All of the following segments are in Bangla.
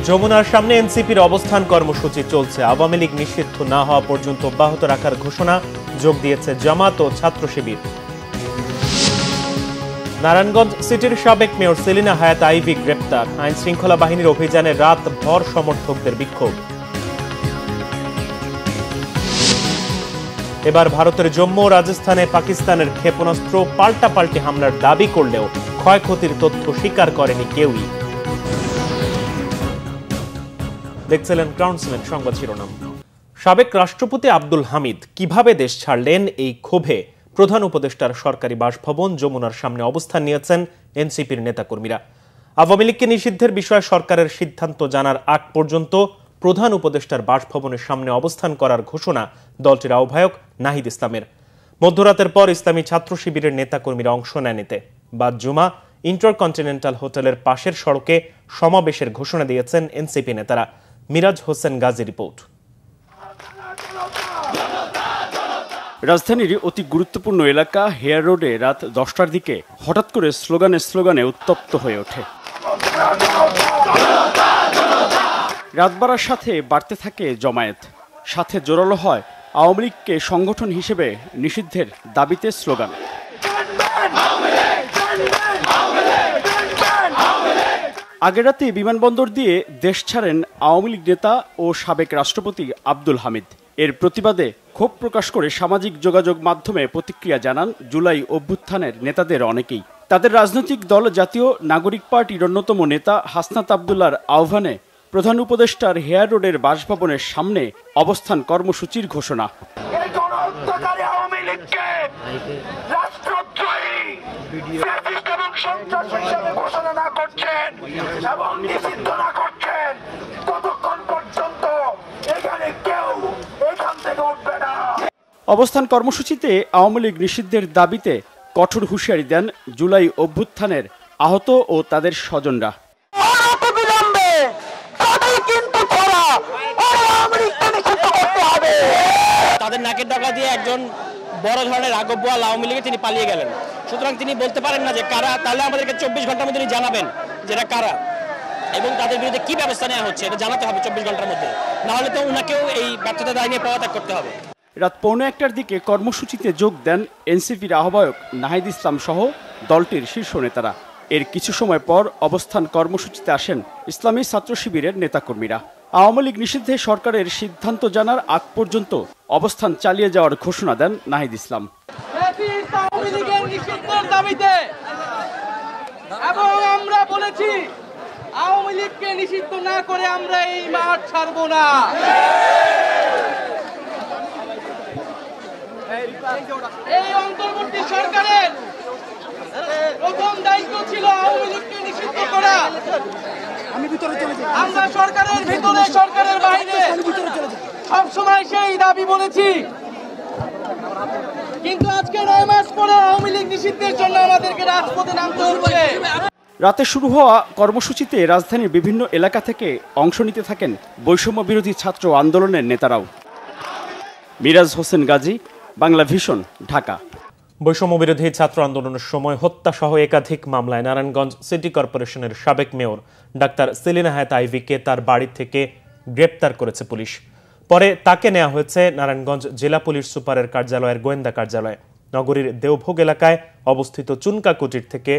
যমুনার সামনে এনসিপির অবস্থান কর্মসূচি চলছে। আওয়ামী লীগ নিষিদ্ধ না হওয়া পর্যন্ত অব্যাহত রাখার ঘোষণা যোগ দিয়েছে জামাত ও ছাত্র শিবির। নারায়ণগঞ্জ সিটির সাবেক মেয়র সেলিনা হায়াত আইভি গ্রেপ্তার। আইন শৃঙ্খলা বাহিনীর অভিযানে রাত ভর সমর্থকদের বিক্ষোভ। এবার ভারতের জম্মু ও রাজস্থানে পাকিস্তানের ক্ষেপণাস্ত্র পাল্টাপাল্টি হামলার দাবি করলেও ক্ষয়ক্ষতির তথ্য স্বীকার করেনি কেউই। দেখছিলেন ক্রাউন্সম্যান সংবাদ শিরোনাম। সাবেক রাষ্ট্রপতি আব্দুল হামিদ কিভাবে দেশ ছাড়লেন, এই ক্ষোভে প্রধান উপদেষ্টার সরকারি বাসভবন যমুনার সামনে অবস্থান নিয়েছেন এনসিপির নেতাকর্মীরা। আওয়ামী লীগকে নিষিদ্ধের বিষয়ে সরকারের সিদ্ধান্ত জানার আগ পর্যন্ত প্রধান উপদেষ্টার বাসভবনের সামনে অবস্থান করার ঘোষণা দলটির আহ্বায়ক নাহিদ ইসলামের। মধ্যরাতের পর ইসলামী ছাত্র শিবিরের নেতাকর্মীরা অংশ নেন এতে। বাদ জুমা ইন্টারকন্টিনেন্টাল হোটেলের পাশের সড়কে সমাবেশের ঘোষণা দিয়েছেন এনসিপি নেতারা। মিরাজ হোসেন গাজী রিপোর্ট। রাজধানীর অতি গুরুত্বপূর্ণ এলাকা হেয়ার রোডে রাত 10টার দিকে হঠাৎ করে স্লোগানে উত্তপ্ত হয়ে ওঠে। রাত বাড়ার সাথে বাড়তে থাকে জমায়েত, সাথে জোরালো হয় আওয়ামী লীগকে সংগঠন হিসেবে নিষিদ্ধের দাবিতে স্লোগান। আগের রাতে বিমানবন্দর দিয়ে দেশ ছাড়েন আওয়ামী লীগ নেতা ও সাবেক রাষ্ট্রপতি আব্দুল হামিদ। এর প্রতিবাদে ক্ষোভ প্রকাশ করে সামাজিক যোগাযোগ মাধ্যমে প্রতিক্রিয়া জানান জুলাই অভ্যুত্থানের নেতাদের অনেকেই। তাদের রাজনৈতিক দল জাতীয় নাগরিক পার্টির অন্যতম নেতা হাসনাত আবদুল্লাহর আহ্বানে প্রধান উপদেষ্টার হেয়ার রোডের বাসভবনের সামনে অবস্থান কর্মসূচির ঘোষণা। অবস্থান কর্মসূচিতে আওয়ামী লীগ নিষিদ্ধের দাবিতে কঠোর হুঁশিয়ারি দেন জুলাই অভ্যুত্থানের আহত ও তাদের স্বজনরা। তাদের নাকের ডাকা দিয়ে একজন বড় ধরনের আগবওয়াল আওয়ামী লীগে তিনি পালিয়ে গেলেন। সুতরাং তিনি বলতে পারেন না যে কারা, তাহলে আমাদেরকে 24 ঘন্টার মধ্যে তিনি জানাবেন যেটা কারা এবং তাদের বিরুদ্ধে কি ব্যবস্থা নেওয়া হচ্ছে, এটা জানাতে হবে 24 ঘন্টার মধ্যে। না হলে তো উনাকেও এই ব্যর্থতা দায় নিয়ে পদত্যাগ করতে হবে। রাত 1:45টার দিকে কর্মসূচিতে যোগ দেন এনসিপির আহ্বায়ক নাহিদ ইসলাম সহ দলটির শীর্ষ নেতারা। এর কিছু সময় পর অবস্থান কর্মসূচিতে আসেন ইসলামী ছাত্র শিবিরের নেতাকর্মীরা। আওয়ামী লীগ নিষিদ্ধে সরকারের সিদ্ধান্ত জানার আগ পর্যন্ত অবস্থান চালিয়ে যাওয়ার ঘোষণা দেন নাহিদ ইসলাম। এবং আমরা বলেছি আওয়ামী লীগকে নিষিদ্ধ না করে আমরা এই মাঠ ছাড়ব না। এই অন্তর্বর্তী সরকারের প্রথম দায়িত্ব ছিল আওয়ামী লীগকে নিষিদ্ধ করা। আমরা সরকারের ভিতরে সরকারের বাইরে সবসময় সেই দাবি বলেছি, কিন্তু আজকে 9 মাস পরে আওয়ামী লীগ নিষিদ্ধের জন্য আমাদেরকে রাজপথে নামতে হচ্ছে। রাতে শুরু হওয়া কর্মসূচিতে রাজধানীর বিভিন্ন এলাকা থেকে অংশ নিতে থাকেন বৈষম্য বিরোধী ছাত্র আন্দোলনের নেতারাও। মিরাজ হোসেন গাজী, বাংলা ভিশন, ঢাকা। বৈষম্য বিরোধী ছাত্র আন্দোলনের সময় হত্যা সহ একাধিক মামলায় নারায়ণগঞ্জ সিটি কর্পোরেশনের সাবেক মেয়র ডাক্তার সেলিনা হায়াত আইভিকে তার বাড়ি থেকে গ্রেপ্তার করেছে পুলিশ। পরে তাকে নেওয়া হয়েছে নারায়ণগঞ্জ জেলা পুলিশ সুপারের কার্যালয়ের গোয়েন্দা কার্যালয়ে। নগরীর দেওভোগ এলাকায় অবস্থিত চুনকা কুটির থেকে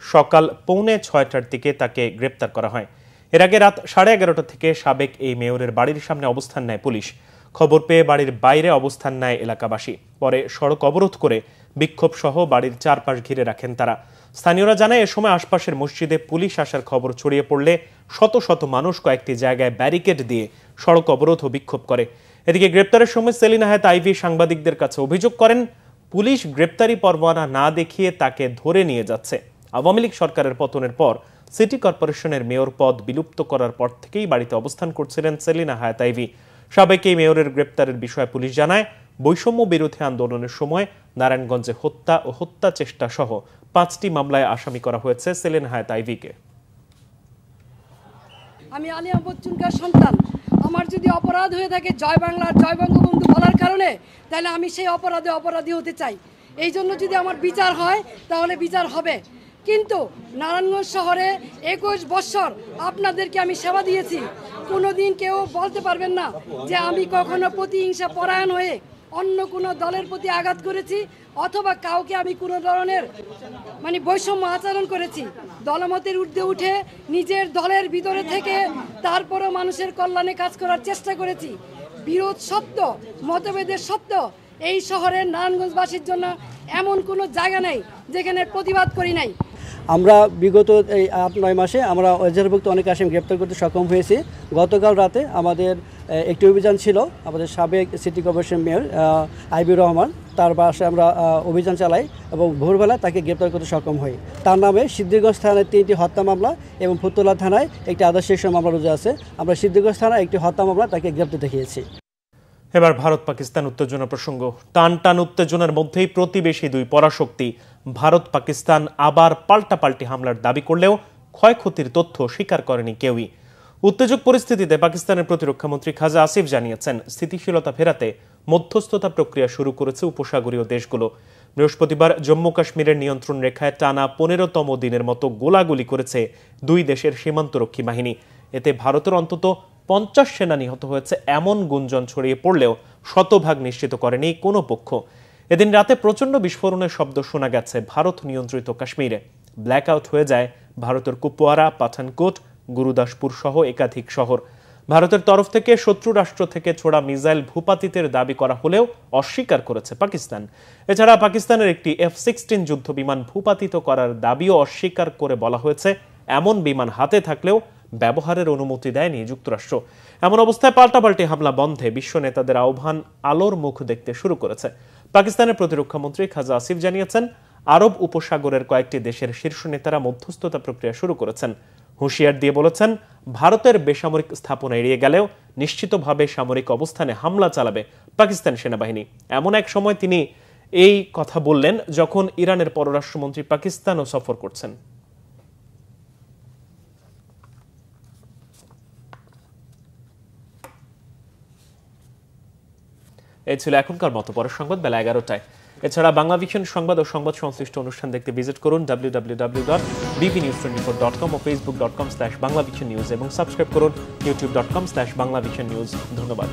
সকাল 6:45টার দিকে তাকে গ্রেপ্তার করা হয়। এর আগে রাত 11:30টা থেকে সাবেক এই মেয়রের বাড়ির সামনে অবস্থান নেয় পুলিশ। খবর পেয়ে বাড়ির বাইরে অবস্থান নেয় এলাকাবাসী। পরে সড়ক অবরোধ করে বিক্ষোভ সহ বাড়ির চারপাশ ঘিরে রাখেন তারা। স্থানীয়রা জানায়, এ সময় আশপাশের মসজিদে পুলিশ আসার খবর ছড়িয়ে পড়লে শত শত মানুষ কয়েকটি জায়গায় ব্যারিকেড দিয়ে সড়ক অবরোধ ও বিক্ষোভ করে। এদিকে গ্রেপ্তারের সময় সেলিনা হায়াত আইভি সাংবাদিকদের কাছে অভিযোগ করেন, পুলিশ গ্রেপ্তারি পরোয়ানা না দেখিয়ে তাকে ধরে নিয়ে যাচ্ছে। আওয়ামী লীগ সরকারের পতনের পর সিটি কর্পোরেশনের মেয়র পদ বিলুপ্ত করার পর থেকেই বাড়িতে অবস্থান করছিলেন সেলিনা হায়াত আইভি। সাবেক এই মেয়রের গ্রেপ্তারের বিষয়ে পুলিশ জানায়, বৈষম্য বিরোধী আন্দোলনের সময় নারায়ণগঞ্জে হত্যা ও হত্যা চেষ্টা সহ 5টি মামলায় আসামি করা হয়েছে সেলিনা হায়াত আইভিকে। আমি আলিয়া বচ্চনকার সন্তান। আমার যদি অপরাধ হয়ে থাকে জয় বাংলার জয় বঙ্গবন্ধু বলার কারণে, তাহলে আমি সেই অপরাধী হতে চাই। এই জন্য যদি আমার বিচার হয় তাহলে বিচার হবে। কিন্তু নারায়ণগঞ্জ শহরে 21 বছর আপনাদেরকে আমি সেবা দিয়েছি। কোনোদিন কেউ বলতে পারবেন না যে আমি কখনো প্রতিহিংসা পরায়ণ হয়ে অন্য কোনো দলের প্রতি আঘাত করেছি অথবা কাউকে আমি কোনো ধরনের বৈষম্য আচরণ করেছি। দলমতের ঊর্ধ্বে উঠে নিজের দলের ভিতরে থেকে তারপরও মানুষের কল্যাণে কাজ করার চেষ্টা করেছি। বিরোধ সত্য, মতভেদের সত্য, এই শহরের নারায়ণগঞ্জবাসীর জন্য এমন কোনো জায়গা নেই যেখানে প্রতিবাদ করি নাই। আমরা বিগত এই 8-9 মাসে আমরা এজাহারভুক্ত অনেক আসামি গ্রেপ্তার করতে সক্ষম হয়েছি। গতকাল রাতে আমাদের একটি অভিযান ছিল, আমাদের সাবেক city corporation mayor IB Rahman, তার বাসায় আমরা অভিযান চালাই এবং ভোরবেলা তাকে গ্রেপ্তার করতে সক্ষম হই। তার নামে সিদ্ধিরগঞ্জ থানায় 3টি হত্যা মামলা এবং ফুতুল্লা থানায় একটি আদার্স সেকশন মামলা রুজু আছে। আমরা সিদ্ধিরগঞ্জ থানায় একটি হত্যা মামলা তাকে গ্রেপ্তার দেখিয়েছি। এবার ভারত পাকিস্তান উত্তেজনা প্রসঙ্গ। টান টান উত্তেজনার মধ্যেই প্রতিবেশী দুই পরাশক্তি ভারত পাকিস্তান আবার পাল্টাপাল্টি হামলার দাবি করলেও ক্ষয়ক্ষতির তথ্য স্বীকার করেনি কেউই। উত্তেজক পরিস্থিতিতে পাকিস্তানের প্রতিরক্ষামন্ত্রী খাজা আসিফ জানিয়েছেন, স্থিতিশীলতা ফেরাতে মধ্যস্থতা প্রক্রিয়া শুরু করেছে উপসাগরীয় দেশগুলো। বৃহস্পতিবার জম্মু কাশ্মীরের নিয়ন্ত্রণ রেখায় টানা 15তম দিনের মতো গোলাগুলি করেছে দুই দেশের সীমান্তরক্ষী বাহিনী। এতে ভারতের অন্তত 50 সেনা নিহত হয়েছে এমন গুঞ্জন ছড়িয়ে পড়লেও শতভাগ নিশ্চিত করেনি কোনো পক্ষ। এদিন রাতে প্রচণ্ড বিস্ফোরণের শব্দ শোনা গেছে ভারত নিয়ন্ত্রিত কাশ্মীরে। ব্ল্যাক আউট হয়ে যায় ভারতের কুপওয়ারা, পাঠানকোট, গুরুদাসপুর সহ একাধিক শহর। ভারতের তরফ থেকে শত্রু রাষ্ট্র থেকে ছোড়া মিসাইল ভূপাতিতের দাবি করা হলেও অস্বীকার করেছে পাকিস্তান। এছাড়া পাকিস্তানের একটি F-16 যুদ্ধ বিমান ভূপাতিত করার দাবিও অস্বীকার করে বলা হয়েছে এমন বিমান হাতে থাকলেও ব্যবহারের অনুমতি দেয়নি যুক্তরাষ্ট্র। এমন অবস্থায় পাল্টাপাল্টি হামলা বন্ধে বিশ্ব নেতাদের আহ্বান আলোর মুখ দেখতে শুরু করেছে। পাকিস্তানের প্রতিরক্ষামন্ত্রী খাজা আসিফ জানিয়েছেন, আরব উপসাগরের কয়েকটি দেশের শীর্ষ নেতারা মধ্যস্থতা প্রক্রিয়া শুরু করেছেন। হুঁশিয়ার দিয়ে বলেছেন, ভারতের বেসামরিক স্থাপনা এড়িয়ে গেলেও নিশ্চিতভাবে সামরিক অবস্থানে হামলা চালাবে পাকিস্তান সেনাবাহিনী। এমন এক সময় তিনি এই কথা বললেন যখন ইরানের পররাষ্ট্রমন্ত্রী পাকিস্তানও সফর করছেন। এই ছিল এখনকার মতো, পরের সংবাদ বেলা 11টায়। এছাড়া বাংলা ভিশন সংবাদ ও সংবাদ সংশ্লিষ্ট অনুষ্ঠান দেখতে ভিজিট করুন www.bbnews24.com ও facebook.com/banglavisionnews এবং সাবস্ক্রাইব করুন youtube.com/banglavisionnews। ধন্যবাদ।